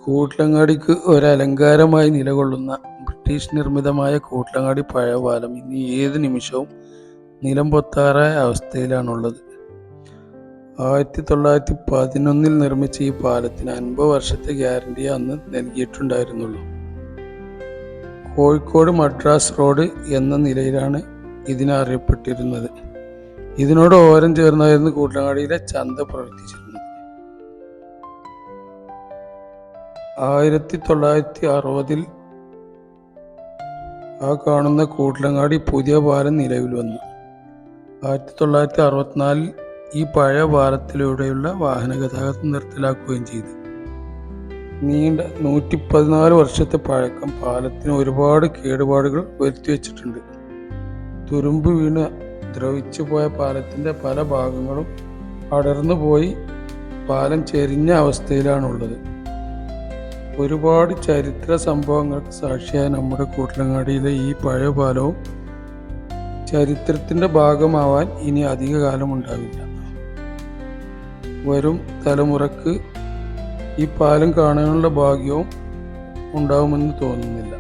കൂട്ലങ്ങാടിക്ക് ഒരലങ്കാരമായി നിലകൊള്ളുന്ന ബ്രിട്ടീഷ് നിർമ്മിതമായ കൂട്ലങ്ങാടി പഴയ പാലം ഇന്ന് ഏത് നിമിഷവും നിലംപൊത്താറായ അവസ്ഥയിലാണുള്ളത്. 1911 നിർമ്മിച്ച ഈ പാലത്തിന് 50 വർഷത്തെ ഗ്യാരണ്ടിയെ അന്ന് നൽകിയിട്ടുണ്ടായിരുന്നുള്ളൂ. കോഴിക്കോട് മദ്രാസ് റോഡ് എന്ന നിലയിലാണ് ഇതിനെ അറിയപ്പെട്ടിരുന്നത്. ഇതിനോട് ഓരം ചേർന്നായിരുന്നു കൂട്ലങ്ങാടിയിലെ ചന്ത പ്രവർത്തിച്ചിരുന്നത്. 1960 ആ കാണുന്ന കൂട്ലങ്ങാടി പുതിയ പാലം നിലവിൽ വന്നു. 1964 ഈ പഴയ പാലത്തിലൂടെയുള്ള വാഹനഗതാഗതം നിർത്തലാക്കുകയും ചെയ്തു. നീണ്ട 114 വർഷത്തെ പഴക്കം പാലത്തിന് ഒരുപാട് കേടുപാടുകൾ വരുത്തിവെച്ചിട്ടുണ്ട്. തുരുമ്പ് വീണ് ദ്രവിച്ചു പോയ പാലത്തിൻ്റെ പല ഭാഗങ്ങളും അടർന്നു പോയി പാലം ചെരിഞ്ഞ അവസ്ഥയിലാണുള്ളത്. ഒരുപാട് ചരിത്ര സംഭവങ്ങൾക്ക് സാക്ഷിയായ നമ്മുടെ കൂട്ലങ്ങാടിയിലെ ഈ പഴയ പാലവും ചരിത്രത്തിൻ്റെ ഭാഗമാവാൻ ഇനി അധിക കാലം ഉണ്ടാവില്ല. വരും തലമുറക്ക് ഈ പാലം കാണാനുള്ള ഭാഗ്യവും ഉണ്ടാവുമെന്ന് തോന്നുന്നില്ല.